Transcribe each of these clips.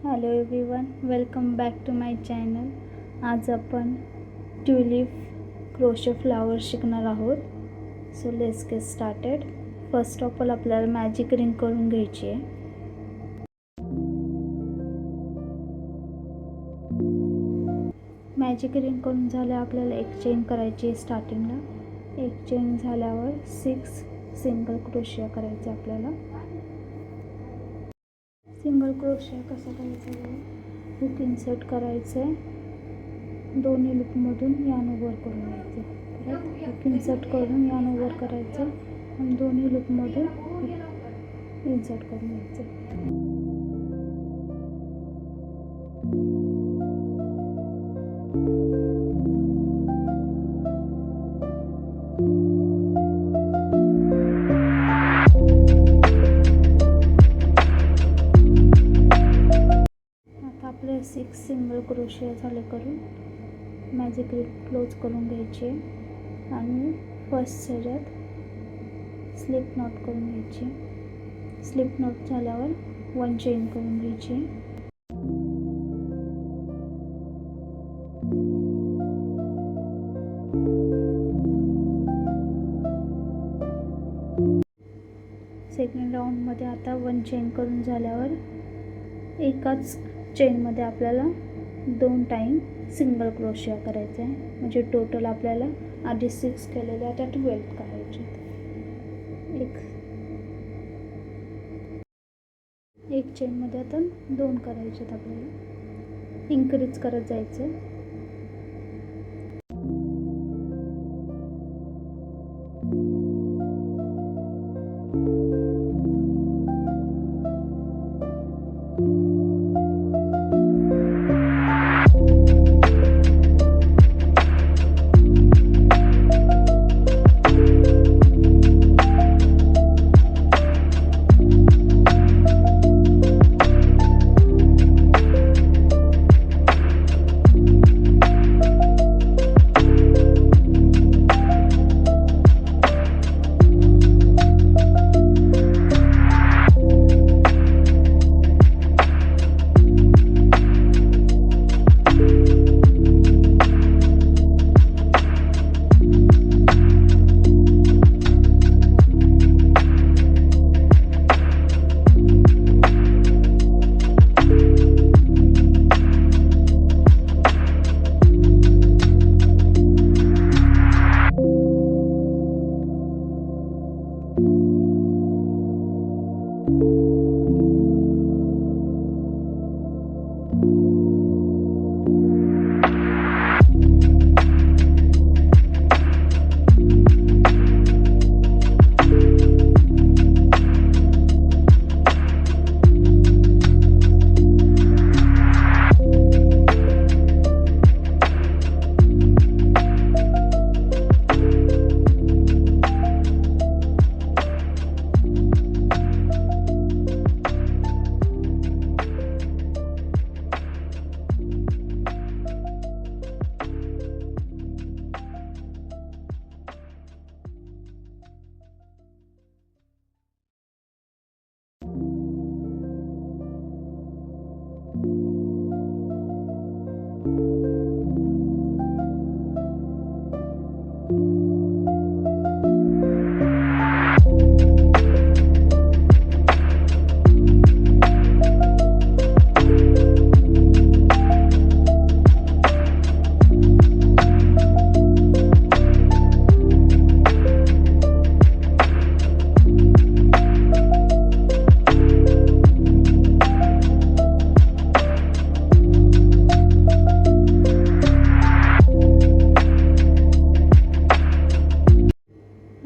Hello everyone, welcome back to my channel. आज आपण tulip crochet flower शिकणार आहोत. So let's get started. First of all आपल्याला magic ring करून घ्यायची आहे. मॅजिक रिंग करून झाल्यावर आपल्याला एक चेन करायची आहे. स्टार्टिंगला एक चेन झाल्यावर 6 सिंगल क्रोशिया करायचे. आपल्याला सिंगल क्रोशिया कसा करायचा, हुक इन्सर्ट करायचं आहे. दोन्ही लूपमधून यान ओव्हर करून घ्यायचे. परत हुक इन्सर्ट करून यान ओव्हर करायचं आणि दोन्ही लूपमधून इन्सर्ट करून घ्यायचं. आपले 6 सिंगल क्रोशिया झाले करून मॅजिक रिंग क्लोज करून घ्यायची आणि फर्स्ट ह्याच्यात स्लिप नॉट करून घ्यायची. स्लिप नॉट झाल्यावर 1 चेन करून घ्यायची. सेकंड राऊंडमध्ये आता 1 चेन करून झाल्यावर एकाच चेनमध्ये आपल्याला 2 टाईम सिंगल क्रोशिया करायचं आहे. म्हणजे टोटल आपल्याला आधी 6 केलेले आता 12 करायचे. एक चेनमध्ये आता 2 करायचे आहेत. आपल्याला इन्क्रीज करत जायचं आहे.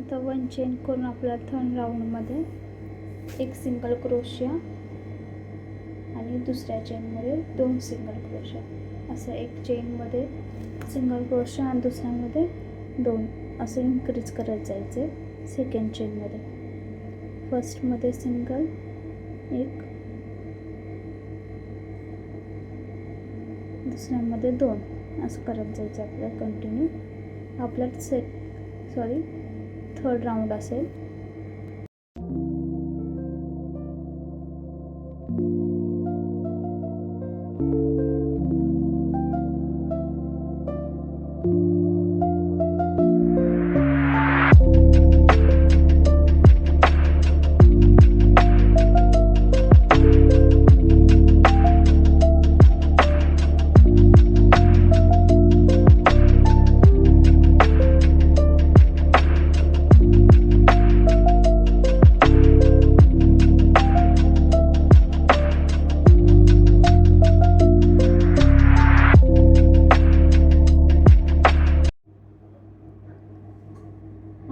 आता 1 चेन करून आपल्या थर्ड राऊंडमध्ये एक सिंगल क्रोशिया आणि दुसऱ्या चेनमध्ये 2 सिंगल क्रोशिया, असं एक चेनमध्ये सिंगल क्रोशिया आणि दुसऱ्यामध्ये 2 असं इन्क्रीज करत जायचे. सेकंड चेनमध्ये फर्स्टमध्ये सिंगल एक, दुसऱ्यामध्ये 2 असं करत जायचं आपल्याला कंटिन्यू. आपला थर्ड राऊंड असेल.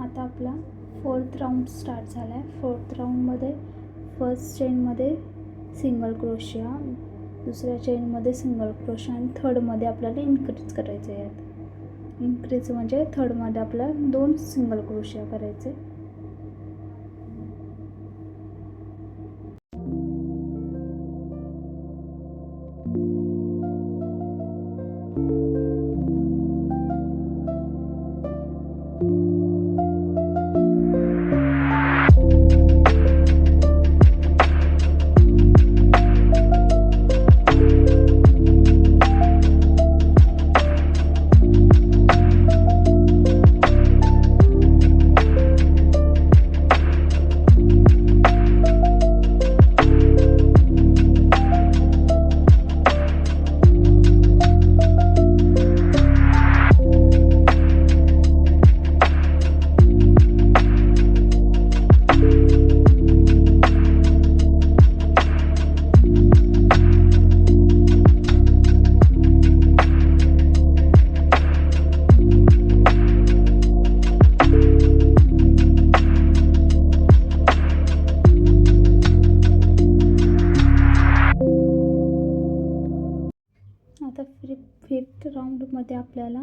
आता आपला 4th राऊंड स्टार्ट झाला आहे. 4th राऊंडमध्ये फर्स्ट चेनमध्ये सिंगल क्रोशिया, दुसऱ्या चेनमध्ये सिंगल क्रोशिया आणि थर्डमध्ये आपल्याला इन्क्रीज करायचं आहे. यात इन्क्रीज म्हणजे थर्डमध्ये आपल्याला 2 सिंगल क्रोशिया करायचे. आता 5th राऊंडमध्ये आपल्याला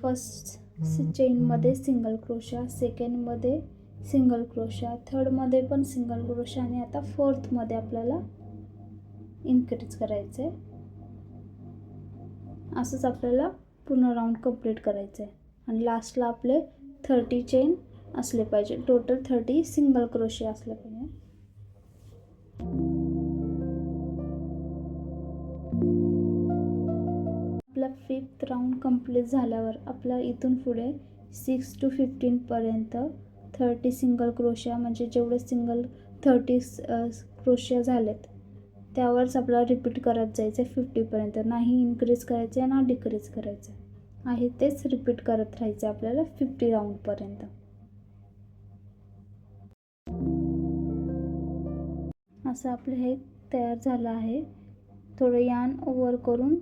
फर्स्ट चेनमध्ये सिंगल क्रोशिया, सेकंडमध्ये सिंगल क्रोशिया, थर्डमध्ये पण सिंगल क्रोशिया आणि आता 4थमध्ये आपल्याला इन्क्रीज करायचं आहे. असंच आपल्याला पूर्ण राऊंड कंप्लीट करायचं आहे. आणि लास्टला आपले 30 चेन असले पाहिजे. टोटल 30 सिंगल क्रोशिया असले पाहिजे. आपला 5th राऊंड कंप्लीट झाल्यावर आपला इथून पुढे 6 to 15 पर्यंत 30 सिंगल क्रोशिया म्हणजे जेवढे 30 क्रोशिया झालेत त्यावरच आपल्याला रिपीट करत जायचं आहे 50 पर्यंत. नाही इन्क्रीज करायचं आहे ना डिक्रीज करायचं आहे, तेच रिपीट करत राहायचं आपल्याला 50 राऊंडपर्यंत. असं आपलं हे तयार झालं आहे. थोडं यार्न ओव्हर करून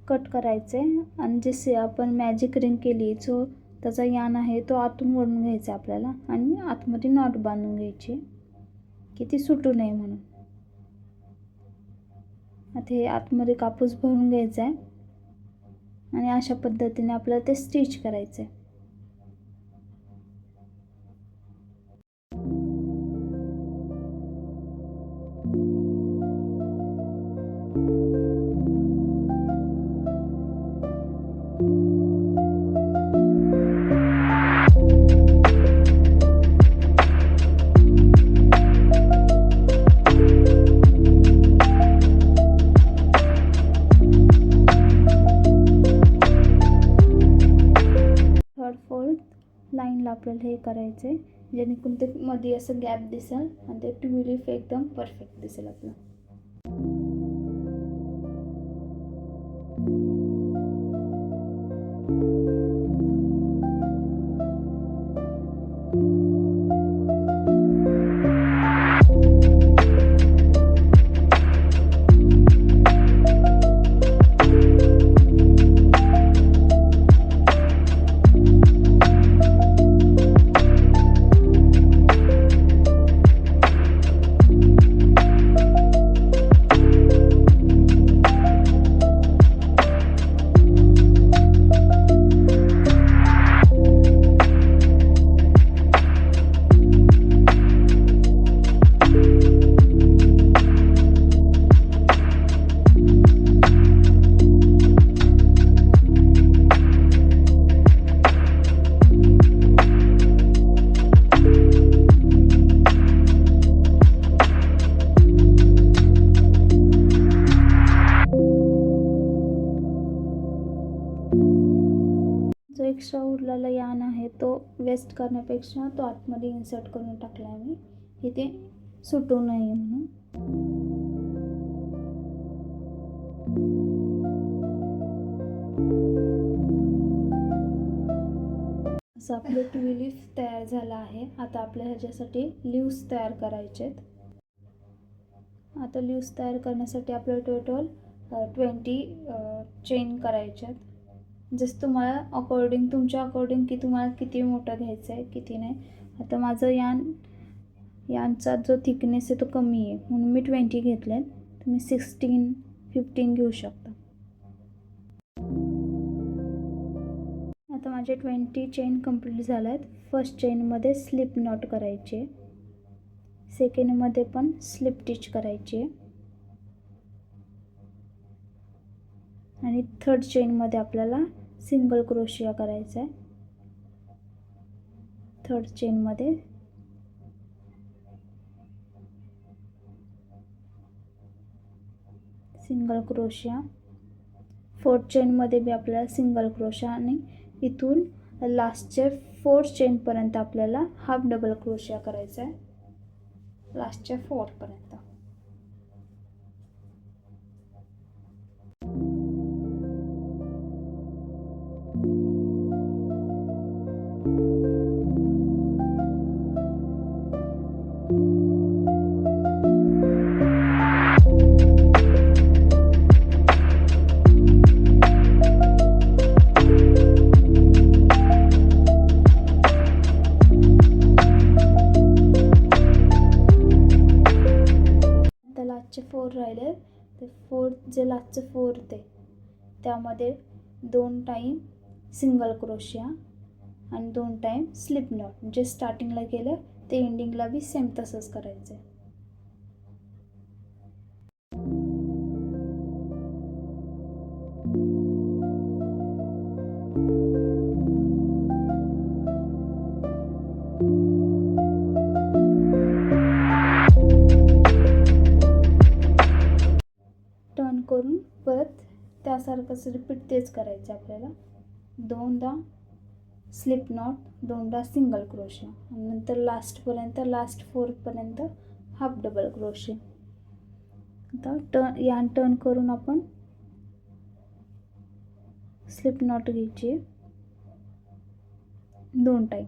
कट करायचे आणि जे आपण मॅजिक रिंग केली जो त्याचा यार्न आहे तो आतून ओढून घ्यायचा आपल्याला आणि आतमध्ये नॉट बांधून घ्यायची की ती सुटू नये म्हणून. आता हे आतमध्ये कापूस भरून घ्यायचा आहे आणि अशा पद्धतीने आपल्याला ते स्टिच करायचं आहे. लाईनला आपल्याला हे करायचं आहे जेणेकरून ते मध्ये असं गॅप दिसेल आणि ते ट्यूब लीफ एकदम परफेक्ट दिसेल आपलं. एक्स्ट्रा उरलेला यान आहे तो वेस्ट करण्यापेक्षा तो आतमध्ये इन्सर्ट करून टाकला आहे मी, इथे सुटू नये म्हणून. असं आपलं ट्यूलिप तयार झाला आहे. आता आपल्याला ह्याच्यासाठी लीव्स तयार करायचे आहेत. आता लीव्स तयार करण्यासाठी आपल्याला टोटल 20 चेन करायचे आहेत. जसं तुम्हाला तुमच्या अकॉर्डिंग की तुम्हाला किती मोठं घ्यायचं आहे किती नाही. आता माझं यांचा जो थिकनेस आहे तो कमी आहे म्हणून मी 20 घेतले. तुम्ही 16, 15 घेऊ शकता. आता माझे 20 चेन कंप्लीट झाले आहेत. फर्स्ट चेनमध्ये स्लिप नॉट करायचे, सेकंडमध्ये पण स्लिप स्टिच करायचे आणि थर्ड चेनमध्ये आपल्याला सिंगल क्रोशिया करायचा आहे. थर्ड चेनमध्ये सिंगल क्रोशिया, फोर्थ चेनमध्ये बी आपल्याला सिंगल क्रोशिया आणि इथून लास्टचे 4 चेनपर्यंत आपल्याला हाफ डबल क्रोशिया करायचा आहे, लास्टच्या 4 पर्यंत. लास्टचे 4 राहिले ते 4 जे लास्टचे 4 ते त्यामध्ये 2 टाईम सिंगल क्रोशिया आणि 2 टाईम स्लिप नॉट. जे स्टार्टिंगला केलं ते एंडिंगला बी सेम तसंच करायचं आहे. टर्न करून परत त्यासारखंच रिपीट तेच करायचं आपल्याला. 2दा स्लिप नॉट, 2दा सिंगल क्रोशिया आणि नंतर लास्ट 4 पर्यंत हाफ डबल क्रोशिया. आता यान टर्न करून आपण स्लिप नॉट घ्यायची 2 टाईम.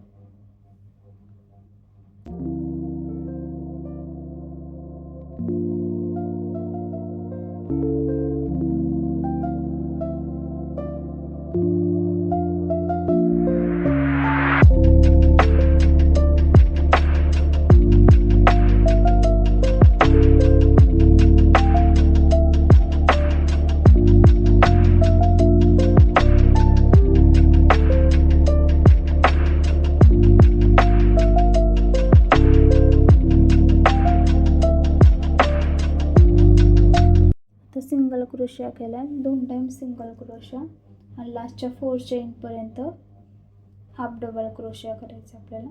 सिंगल क्रोशिया केला 2 टाईम सिंगल क्रोशिया आणि लास्टच्या 4 चेनपर्यंत हाफ डबल क्रोशिया करायचा आपल्याला.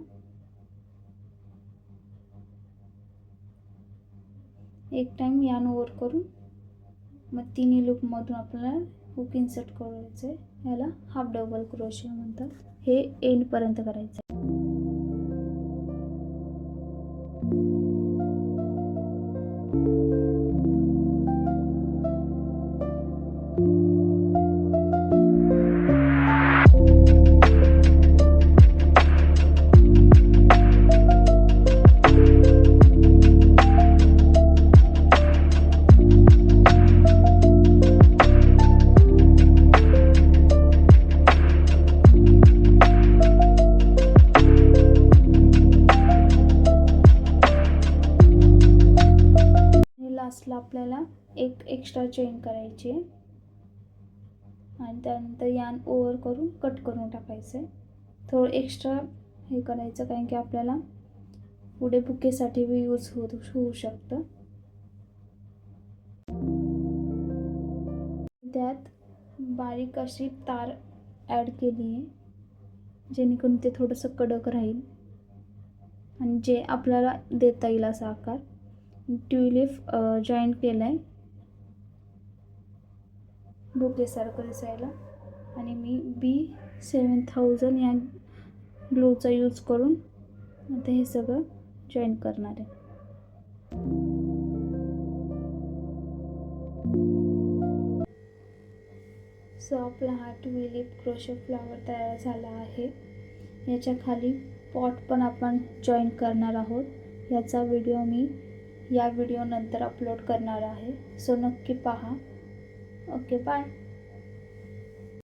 एक टाईम यान ओव्हर करून मग तिन्ही लूपमधून आपल्याला हुक इन्सर्ट करायचं आहे. याला हाफ डबल क्रोशिया म्हणतात. हे एंडपर्यंत करायचं आहे. लास्टला आपल्याला एक एक्स्ट्रा चेन करायची आणि त्यानंतर यान ओव्हर करून कट करून टाकायचं आहे. थोडं एक्स्ट्रा हे करायचं कारण की आपल्याला पुढे बुकेसाठी बी यूज होऊ शकतं. त्यात बारीक अशी तार ॲड केली आहे जेणेकरून ते थोडंसं कडक राहील आणि जे आपल्याला देता येईल असा आकार. ट्यूलिप जॉईंट केलं आहे बुकेसारखं दिसायला. आणि मी B7000 या ग्लूचा यूज करून आता हे सगळं जॉईन करणार आहे. सो आपला हा ट्युलिप क्रोशे फ्लावर तयार झाला आहे. याच्या खाली पॉट पण आपण जॉईन करणार आहोत. याचा व्हिडिओ मी या व्हिडिओ नंतर अपलोड करणार आहे. सो नक्की पहा. Okay, bye.